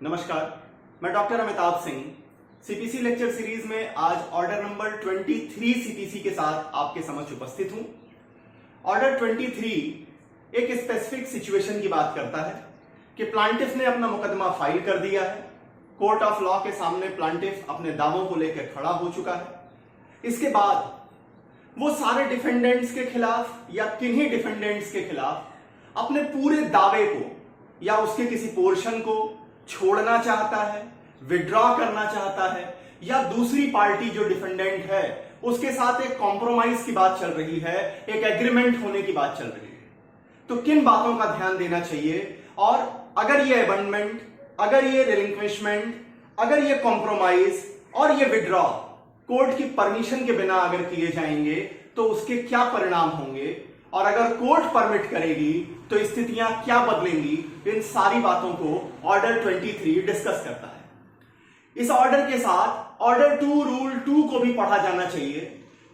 नमस्कार, मैं doctor Amitabh Singh CPC lecture series में आज ऑर्डर नंबर 23 सीपीसी के साथ आपके समक्ष उपस्थित हूं। ऑर्डर 23 एक स्पेसिफिक सिचुएशन की बात करता है कि प्लांटिफ ने अपना मुकदमा फाइल कर दिया है। कोर्ट ऑफ लॉ के सामने प्लांटिफ अपने दावों को लेकर खड़ा हो चुका है। इसके बाद वो सारे डिफेंडेंट्स के खिलाफ या किन्हीं डिफेंडेंट्स के खिलाफ अपने पूरे दावे को या उसके किसी पोर्शन को छोड़ना चाहता है, विड्रॉ करना चाहता है, या दूसरी पार्टी जो डिफेंडेंट है उसके साथ एक कॉम्प्रोमाइज की बात चल रही है, एक एग्रीमेंट होने की बात चल रही है। तो किन बातों का ध्यान देना चाहिए और अगर ये अबेंडमेंट, अगर ये रिलिंक्विशमेंट, अगर ये कॉम्प्रोमाइज और ये विड्रॉ कोर्ट की परमिशन के बिना अगर किए जाएंगे तो उसके क्या परिणाम होंगे, और अगर कोर्ट परमिट करेगी तो स्थितियां क्या बदलेंगी, इन सारी बातों को ऑर्डर 23 डिस्कस करता है। इस ऑर्डर के साथ ऑर्डर 2 रूल 2 को भी पढ़ा जाना चाहिए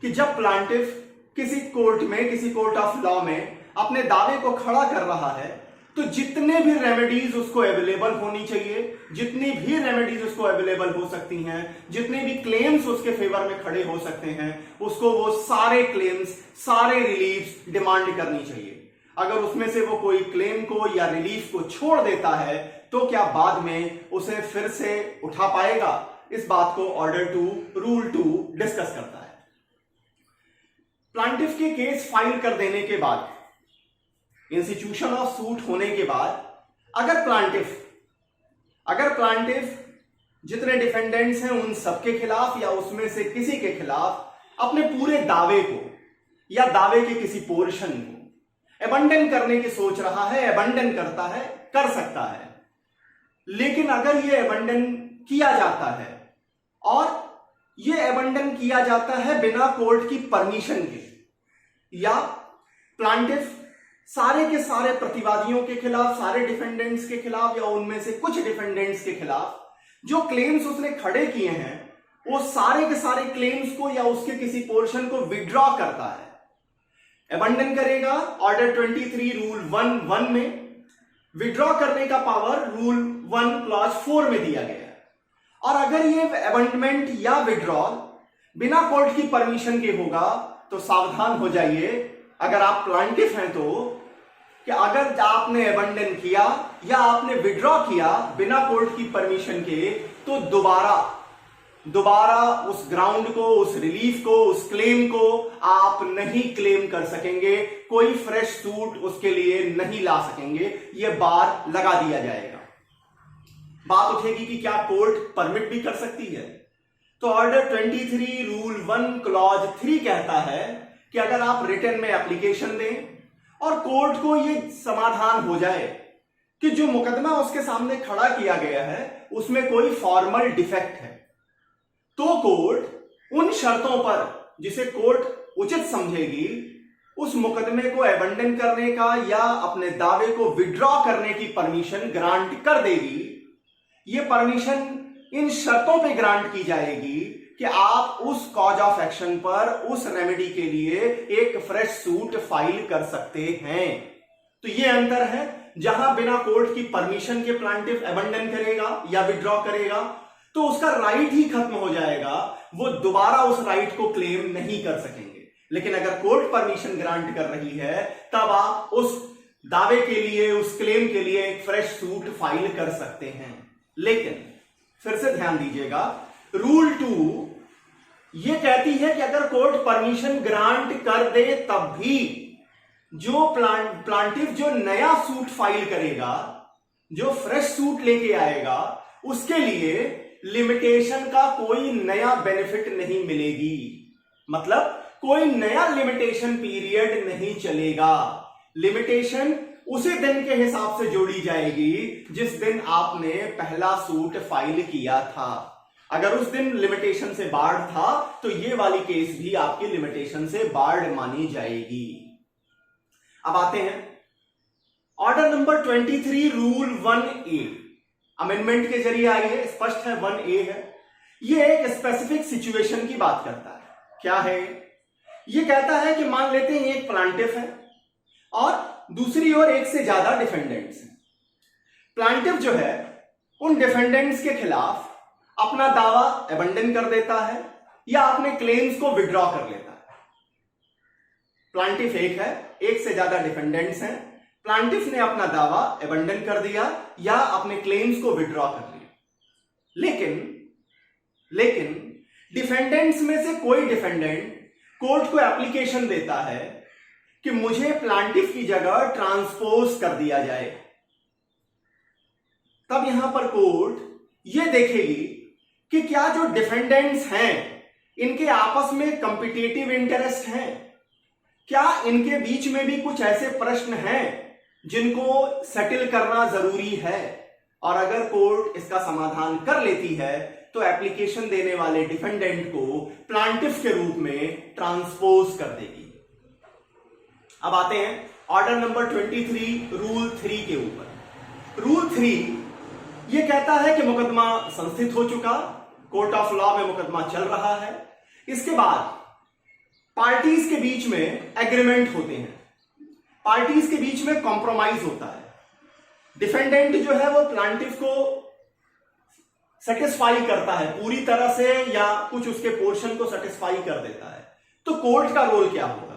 कि जब प्लांटिफ किसी कोर्ट में, किसी कोर्ट ऑफ लॉ में अपने दावे को खड़ा कर रहा है तो जितने भी रेमेडीज उसको अवेलेबल होनी चाहिए, जितनी भी रेमेडीज उसको अवेलेबल हो सकती हैं, जितने भी क्लेम्स उसके फेवर में खड़े हो सकते हैं, उसको वो सारे क्लेम्स, सारे रिलीफ डिमांड करनी चाहिए। अगर उसमें से वो कोई क्लेम को या रिलीफ को छोड़ देता है तो क्या बाद में उसे फिर से उठा पाएगा? इस बात को ऑर्डर 2 रूल 2 डिस्कस करता है। प्लांटिफ के केस फाइल कर देने के बाद, इंस्टीट्यूशन ऑफ सूट होने के बाद, अगर प्लांटिफ जितने डिफेंडेंट्स हैं उन सबके खिलाफ या उसमें से किसी के खिलाफ अपने पूरे दावे को या दावे के किसी पोर्शन को अबंडन करने की सोच रहा है, अबंडन करता है, कर सकता है। लेकिन अगर यह अबंडन किया जाता है और यह अबंडन किया जाता है बिना कोर्ट की परमिशन के, या प्लांटिफ सारे के सारे प्रतिवादियों के खिलाफ, सारे डिफेंडेंट्स के खिलाफ या उनमें से कुछ डिफेंडेंट्स के खिलाफ जो क्लेम्स उसने खड़े किए हैं वो सारे के सारे क्लेम्स को या उसके किसी पोर्शन को विड्रॉ करता है, अबंडन करेगा। ऑर्डर 23 रूल 1 में विड्रॉ करने का पावर रूल 1 क्लॉज 4 में दिया गया है। और अगर ये अबंडमेंट या विड्रॉल बिना कोर्ट की परमिशन के होगा तो सावधान हो जाइए, अगर आप प्लांटिफ हैं तो, कि अगर आपने अबंडन किया या आपने विड्रॉ किया बिना कोर्ट की परमिशन के तो दोबारा उस ग्राउंड को, उस रिलीफ को, उस क्लेम को आप नहीं क्लेम कर सकेंगे, कोई फ्रेश सूट उसके लिए नहीं ला सकेंगे, यह बार लगा दिया जाएगा। बात उठेगी कि क्या कोर्ट परमिट भी कर सकती है? तो ऑर्डर 23 रूल 1 क्लॉज 3 कहता है कि अगर आप रिटन में एप्लीकेशन दें और कोर्ट को यह समाधान हो जाए कि जो मुकदमा उसके सामने खड़ा किया गया है उसमें कोई फॉर्मल डिफेक्ट है, तो कोर्ट उन शर्तों पर जिसे कोर्ट उचित समझेगी उस मुकदमे को अबंडन करने का या अपने दावे को विड्रॉ करने की परमिशन ग्रांट कर देगी। यह परमिशन इन शर्तों पे ग्रांट की जाएगी कि आप उस कॉज ऑफ एक्शन पर, उस रेमेडी के लिए एक फ्रेश सूट फाइल कर सकते हैं। तो यह अंतर है, जहां बिना कोर्ट की परमिशन के प्लांटिफ अबंडन करेगा या विड्रॉ करेगा तो उसका राइट ही खत्म हो जाएगा, वो दोबारा उस राइट को क्लेम नहीं कर सकेंगे। लेकिन अगर कोर्ट परमिशन ग्रांट कर रही है तब आप उस दावे के लिए, उस क्लेम के लिए एक फ्रेश सूट फाइल कर सकते हैं। लेकिन फिर से ध्यान दीजिएगा, रूल 2 यह कहती है कि अगर कोर्ट परमिशन ग्रांट कर दे तब भी जो प्लांटिफ जो नया सूट फाइल करेगा, जो फ्रेश सूट लेके आएगा, उसके लिए लिमिटेशन का कोई नया बेनिफिट नहीं मिलेगी। मतलब कोई नया लिमिटेशन पीरियड नहीं चलेगा। लिमिटेशन उसी दिन के हिसाब से जोड़ी जाएगी जिस दिन आपने पहला सूट फाइल किया था। अगर उस दिन लिमिटेशन से बार्ड था तो ये वाली केस भी आपकी लिमिटेशन से बार्ड मानी जाएगी। अब आते हैं order number 23 rule 1A, amendment के जरिए आई है, स्पष्ट है 1A है। यह एक स्पेसिफिक सिचुएशन की बात करता है। क्या है? यह कहता है कि मान लेते हैं एक प्लांटिफ है और दूसरी ओर एक से ज्यादा डिफेंडेंट्स हैं। प्लांटिफ जो है उन डिफेंडेंट्स के खिलाफ अपना दावा अबंडन कर देता है या अपने क्लेम्स को विड्रॉ कर लेता है। प्लांटिफ एक है, एक से ज्यादा डिफेंडेंट्स हैं, प्लांटिफ ने अपना दावा अबंडन कर दिया या अपने क्लेम्स को विड्रॉ कर लिया। लेकिन डिफेंडेंट्स में से कोई डिफेंडेंट कोर्ट को एप्लीकेशन देता है कि मुझे प्लांटिफ की जगह ट्रांसपोज कर दिया जाए। तब यहां पर कोर्ट यह देखेगी कि क्या जो डिफेंडेंट्स हैं इनके आपस में कॉम्पिटिटिव इंटरेस्ट हैं, क्या इनके बीच में भी कुछ ऐसे प्रश्न हैं जिनको सेटल करना जरूरी है, और अगर कोर्ट इसका समाधान कर लेती है तो एप्लीकेशन देने वाले डिफेंडेंट को प्लांटिफ के रूप में ट्रांसपोज कर देगी। अब आते हैं ऑर्डर नंबर 23 रूल 3 के ऊपर। रूल 3 यह कहता है कि मुकदमा संस्थित हो चुका, कोर्ट ऑफ लॉ में मुकदमा चल रहा है। इसके बाद पार्टीज के बीच में एग्रीमेंट होते हैं, पार्टीज के बीच में कॉम्प्रोमाइज होता है। डिफेंडेंट जो है वो प्लांटिफ को सेटिस्फाई करता है पूरी तरह से या कुछ उसके पोर्शन को सेटिस्फाई कर देता है, तो कोर्ट का रोल क्या होगा?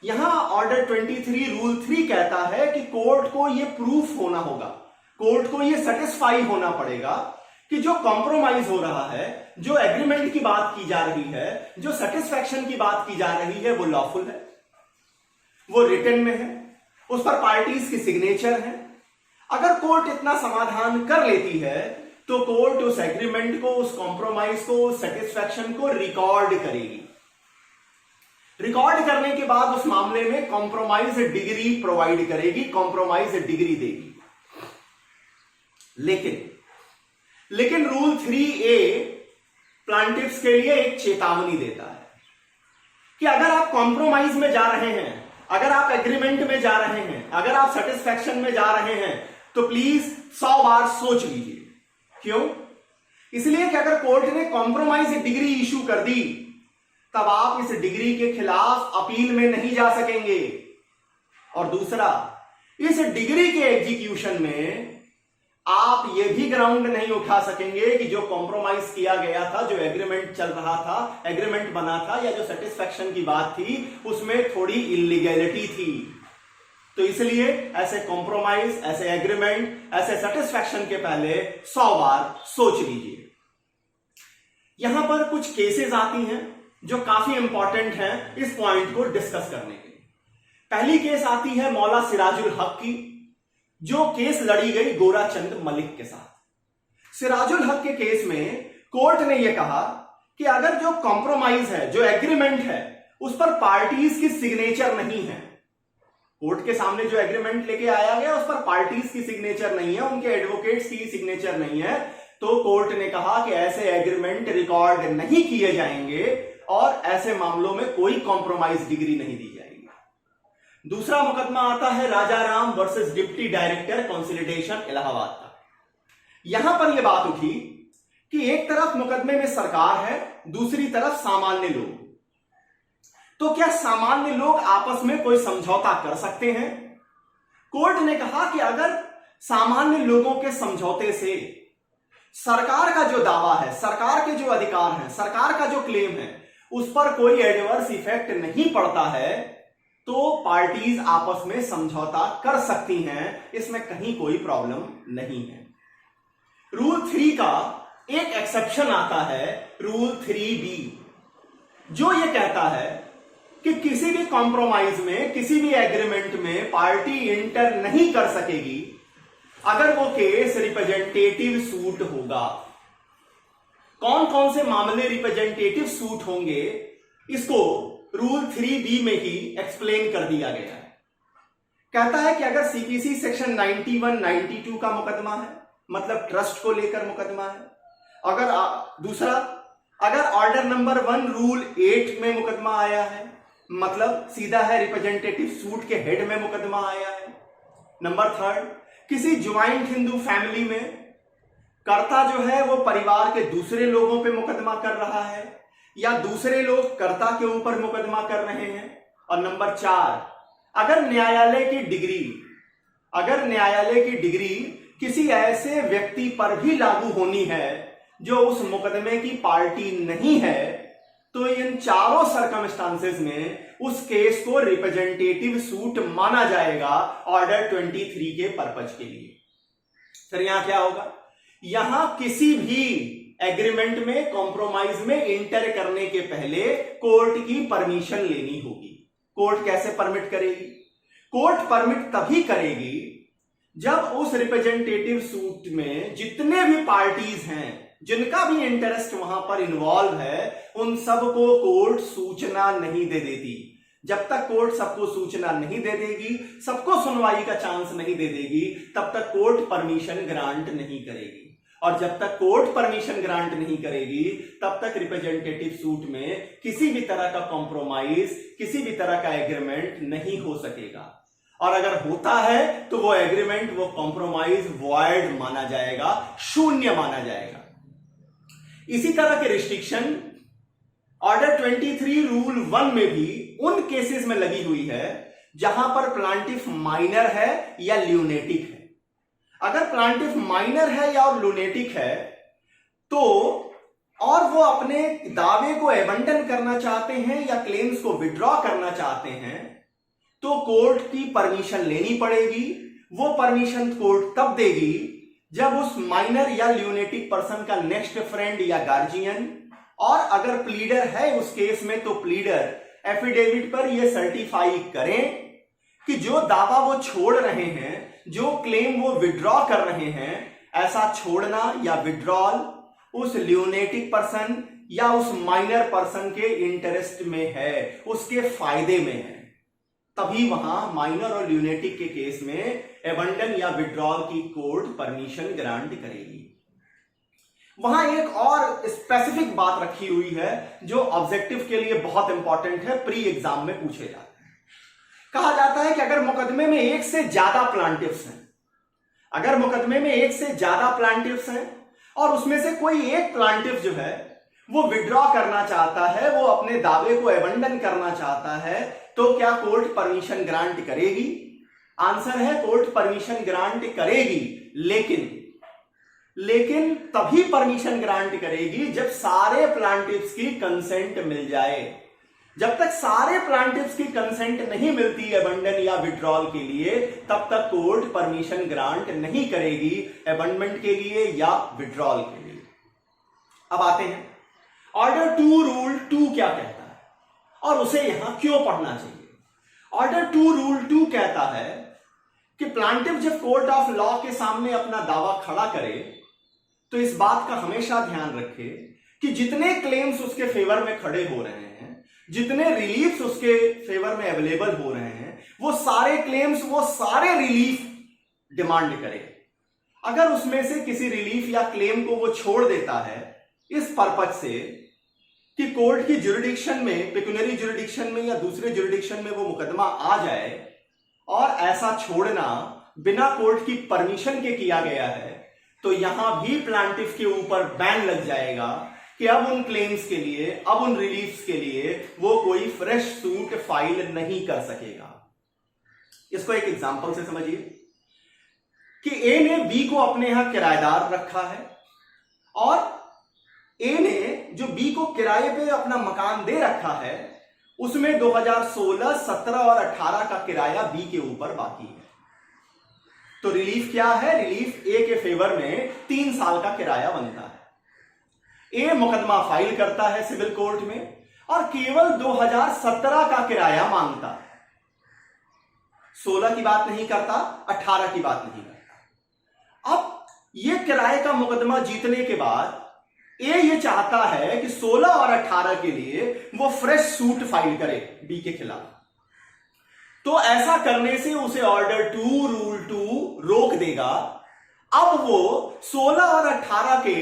यहां ऑर्डर 23 रूल 3 कहता है कि कोर्ट को यह प्रूफ होना होगा, कोर्ट को यह सेटिस्फाई होना पड़ेगा कि जो कॉम्प्रोमाइज हो रहा है, जो एग्रीमेंट की बात की जा रही है, जो सेटिस्फैक्शन की बात की जा रही है, वो लॉफुल है, वो रिटन में है, उस पर पार्टीज की सिग्नेचर है। अगर कोर्ट इतना समाधान कर लेती है तो कोर्ट उस एग्रीमेंट को, उस कॉम्प्रोमाइज को, उस सेटिस्फैक्शन को रिकॉर्ड करेगी। रिकॉर्ड करने के बाद उस मामले में कॉम्प्रोमाइज डिग्री प्रोवाइड करेगी, कॉम्प्रोमाइज डिग्री देगी। लेकिन रूल 3A प्लांटिफ्स के लिए एक चेतावनी देता है कि अगर आप कॉम्प्रोमाइज में जा रहे हैं, अगर आप एग्रीमेंट में जा रहे हैं, अगर आप सेटिस्फैक्शन में जा रहे हैं, तो प्लीज 100 बार सोच लीजिए। क्यों? इसलिए कि अगर कोर्ट ने कॉम्प्रोमाइज डिग्री इशू कर दी तब आप इस डिग्री के खिलाफ अपील में नहीं जा सकेंगे, और दूसरा, इस डिग्री के एग्जीक्यूशन में आप यह भी ग्राउंड नहीं उठा सकेंगे कि जो कॉम्प्रोमाइज किया गया था, जो एग्रीमेंट चल रहा था, एग्रीमेंट बना था, या जो सेटिस्फैक्शन की बात थी उसमें थोड़ी इलीगैलिटी थी। तो इसलिए ऐसे कॉम्प्रोमाइज, ऐसे एग्रीमेंट, ऐसे सेटिस्फैक्शन के पहले 100 बार सोच लीजिए। यहां पर कुछ केसेस आती हैं जो काफी इंपॉर्टेंट हैं इस पॉइंट को डिस्कस करने के लिए। पहली केस आती है मौला सिराजुल हक की, जो केस लड़ी गई गोराचंद मलिक के साथ। सिराजुल हक के केस में कोर्ट ने यह कहा कि अगर जो कॉम्प्रोमाइज है, जो एग्रीमेंट है, उस पर पार्टीज की सिग्नेचर नहीं है, कोर्ट के सामने जो एग्रीमेंट लेके आया गया उस पर पार्टीज की सिग्नेचर नहीं है, उनके एडवोकेट्स की सिग्नेचर नहीं है, तो कोर्ट ने कहा कि ऐसे एग्रीमेंट रिकॉर्ड नहीं किए जाएंगे और ऐसे मामलों में कोई कॉम्प्रोमाइज डिग्री नहीं दी जाएगी। दूसरा मुकदमा आता है Raja Ram versus deputy director consolidation Allahabad का। यहां पर यह बात उठी कि एक तरफ मुकदमे में सरकार है, दूसरी तरफ सामान्य लोग, तो क्या सामान्य लोग आपस में कोई समझौता कर सकते हैं? कोर्ट ने कहा कि अगर सामान्य लोगों के समझौते से सरकार का जो दावा है, सरकार के जो अधिकार हैं, सरकार का जो क्लेम है, उस पर कोई एडवर्स इफेक्ट नहीं पड़ता है, तो पार्टीज आपस में समझौता कर सकती हैं, इसमें कहीं कोई प्रॉब्लम नहीं है। रूल 3 का एक एक्सेप्शन आता है, रूल 3B, जो यह कहता है कि किसी भी कॉम्प्रोमाइज में, किसी भी एग्रीमेंट में पार्टी इंटर नहीं कर सकेगी अगर वो केस रिप्रेजेंटेटिव सूट होगा। कौन कौन से मामले रिप्रेजेंटेटिव सूट होंगे, इसको रूल 3B में ही एक्सप्लेन कर दिया गया है। कहता है कि अगर सीपीसी सेक्शन 91, 92 का मुकदमा है, मतलब ट्रस्ट को लेकर मुकदमा है, अगर दूसरा, अगर ऑर्डर नंबर 1 रूल 8 में मुकदमा आया है, मतलब सीधा है रिप्रेजेंटेटिव सूट के हेड में मुकदमा आया है। नंबर 3, किसी ज्वाइंट हिंदू फैमिली में कर्ता जो है वो परिवार के दूसरे लोगों पे मुकदमा कर रहा है, या दूसरे लोग कर्ता के ऊपर मुकदमा कर रहे हैं। और नंबर 4, अगर न्यायालय की डिग्री किसी ऐसे व्यक्ति पर भी लागू होनी है जो उस मुकदमे की पार्टी नहीं है, तो इन चारों सर्कमस्टांसेस में उस केस को रिप्रेजेंटेटिव सूट माना जाएगा ऑर्डर 23 के पर्पज के लिए। फिर यहां क्या होगा, यहां किसी भी एग्रीमेंट में, कॉम्प्रोमाइज में इंटर करने के पहले कोर्ट की परमिशन लेनी होगी। कोर्ट कैसे परमिट करेगी? कोर्ट परमिट तभी करेगी जब उस रिप्रेजेंटेटिव सूट में जितने भी पार्टीज हैं, जिनका भी इंटरेस्ट वहां पर इन्वॉल्व है, उन सबको कोर्ट सूचना नहीं दे देती। जब तक कोर्ट सबको सूचना नहीं दे देगी, सबको सुनवाई का चांस नहीं दे देगी, तब तक कोर्ट परमिशन ग्रांट नहीं करेगी। और जब तक कोर्ट परमिशन ग्रांट नहीं करेगी, तब तक रिप्रेजेंटेटिव सूट में किसी भी तरह का कॉम्प्रोमाइज, किसी भी तरह का एग्रीमेंट नहीं हो सकेगा। और अगर होता है तो वो एग्रीमेंट, वो कॉम्प्रोमाइज वॉइड माना जाएगा, शून्य माना जाएगा। इसी तरह के रिस्ट्रिक्शन ऑर्डर 23 रूल 1 में भी उन केसेस में लगी हुई है जहां पर प्लांटिफ माइनर है या ल्यूनेटिक है। अगर प्लांटिफ माइनर है या और लुनेटिक है तो, और वो अपने दावे को एबंडन करना चाहते हैं या क्लेम्स को विड्रॉ करना चाहते हैं, तो कोर्ट की परमिशन लेनी पड़ेगी। वो परमिशन कोर्ट तब देगी जब उस माइनर या ल्यूनेटिक पर्सन का नेक्स्ट फ्रेंड या गार्जियन, और अगर प्लीडर है उस केस में तो प्लीडर एफिडेविट पर यह सर्टिफाई करें कि जो दावा वो छोड़ रहे हैं, जो क्लेम वो विड्रॉ कर रहे हैं, ऐसा छोड़ना या विड्रॉल उस ल्यूनेटिक पर्सन या उस माइनर पर्सन के इंटरेस्ट में है, उसके फायदे में है। तभी वहां माइनर और ल्यूनेटिक के केस में एबंडन या विड्रॉल की कोर्ट परमिशन ग्रांट करेगी। वहां एक और स्पेसिफिक बात रखी हुई है जो ऑब्जेक्टिव के लिए बहुत इंपॉर्टेंट है, प्री एग्जाम में पूछे जाते हैं। कहा जाता है कि अगर मुकदमे में एक से ज्यादा प्लांटिफ्स हैं, अगर मुकदमे में एक से ज्यादा प्लांटिफ्स हैं और उसमें से कोई एक प्लांटिफ जो है वो विड्रॉ करना चाहता है, वो अपने दावे को एबंडन करना चाहता है, तो क्या कोर्ट परमिशन ग्रांट करेगी? आंसर है कोर्ट परमिशन ग्रांट करेगी, लेकिन तभी परमिशन ग्रांट करेगी जब सारे प्लांटिफ्स की कंसेंट मिल जाए। जब तक सारे प्लांटिफ्स की कंसेंट नहीं मिलती एबंडन या विड्रॉल के लिए, तब तक कोर्ट परमिशन ग्रांट नहीं करेगी एबंडमेंट के लिए या विड्रॉल के लिए। अब आते हैं ऑर्डर 2 रूल 2 क्या कहता है और उसे यहां क्यों पढ़ना चाहिए। ऑर्डर 2 रूल 2 कहता है कि प्लांटिफ जब कोर्ट ऑफ लॉ के सामने अपना दावा खड़ा करे तो इस बात का हमेशा ध्यान रखे कि जितने क्लेम्स उसके फेवर में खड़े हो रहे हैं, जितने रिलीफ्स उसके फेवर में अवेलेबल हो रहे हैं, वो सारे क्लेम्स, वो सारे रिलीफ डिमांड करे। अगर उसमें से किसी रिलीफ या क्लेम को वो छोड़ देता है इस पर्पज से कि कोर्ट की जुरिडिक्शन में, पेक्यूनरी जुरिडिक्शन में या दूसरे जुरिडिक्शन में वो मुकदमा आ जाए, और ऐसा छोड़ना बिना कोर्ट की परमिशन के किया गया है, तो यहां भी प्लांटिफ के ऊपर बैन लग जाएगा कि अब उन क्लेम्स के लिए, अब उन रिलीफ्स के लिए वो कोई फ्रेश सूट फाइल नहीं कर सकेगा। इसको एक एग्जांपल से समझिए कि ए ने बी को अपने यहां किराएदार रखा है और ए ने जो बी को किराए पे अपना मकान दे रखा है उसमें 2016, 17 और 18 का किराया बी के ऊपर बाकी है। तो रिलीफ क्या है? रिलीफ ए के फेवर में 3 साल का किराया बनता है। ए मुकदमा फाइल करता है सिविल कोर्ट में और केवल 2017 का किराया मांगता है, 16 की बात नहीं करता, 18 की बात नहीं करता। अब यह किराए का मुकदमा जीतने के बाद ए ये चाहता है कि 16 और 18 के लिए वो फ्रेश सूट फाइल करे बी के खिलाफ। तो ऐसा करने से उसे ऑर्डर 2 रूल 2 रोक देगा। अब वो 16 और 18 के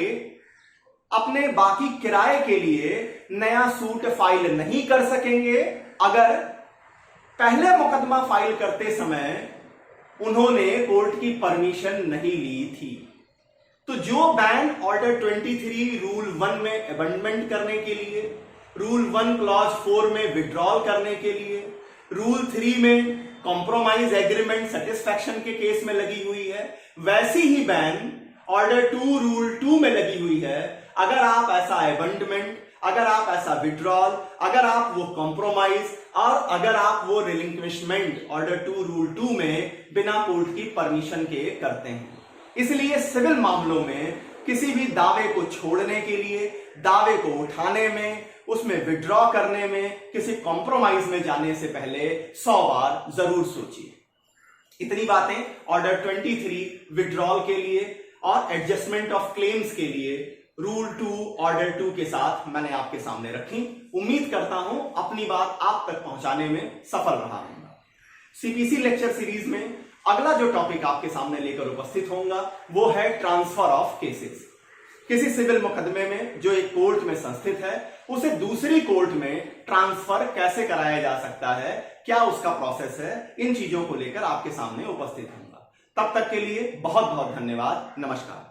अपने बाकी किराए के लिए नया सूट फाइल नहीं कर सकेंगे अगर पहले मुकदमा फाइल करते समय उन्होंने कोर्ट की परमिशन नहीं ली थी। तो जो बैन ऑर्डर 23 रूल 1 में अमेंडमेंट करने के लिए, रूल 1 क्लॉज 4 में विड्रॉल करने के लिए, रूल 3 में कॉम्प्रोमाइज एग्रीमेंट सेटिस्फैक्शन के केस में लगी हुई है, वैसी ही बैन ऑर्डर 2 रूल 2 में लगी हुई है। अगर आप ऐसा एबंडमेंट, अगर आप ऐसा विड्रॉल, अगर आप वो कॉम्प्रोमाइज और अगर आप वो रिलिंक्विशमेंट ऑर्डर 2 रूल 2 में बिना कोर्ट की परमिशन के करते हैं। इसलिए सिविल मामलों में किसी भी दावे को छोड़ने के लिए, दावे को उठाने में, उसमें विड्रॉ करने में, किसी कॉम्प्रोमाइज में जाने से पहले 100 बार जरूर सोचिए। इतनी बातें ऑर्डर 23 विड्रॉल के लिए और एडजस्टमेंट ऑफ क्लेम्स के लिए रूल 2 ऑर्डर 2 के साथ मैंने आपके सामने रखी। उम्मीद करता हूं अपनी बात आप तक पहुंचाने में सफल रहा हूं। सीपीसी लेक्चर सीरीज में अगला जो टॉपिक आपके सामने लेकर उपस्थित होऊंगा वो है ट्रांसफर ऑफ केसेस। किसी सिविल मुकदमे में जो एक कोर्ट में संस्थित है उसे दूसरी कोर्ट में ट्रांसफर कैसे कराया जा सकता है, क्या उसका प्रोसेस है, इन चीजों को लेकर आपके सामने उपस्थित होऊंगा। तब तक के लिए बहुत बहुत धन्यवाद। नमस्कार।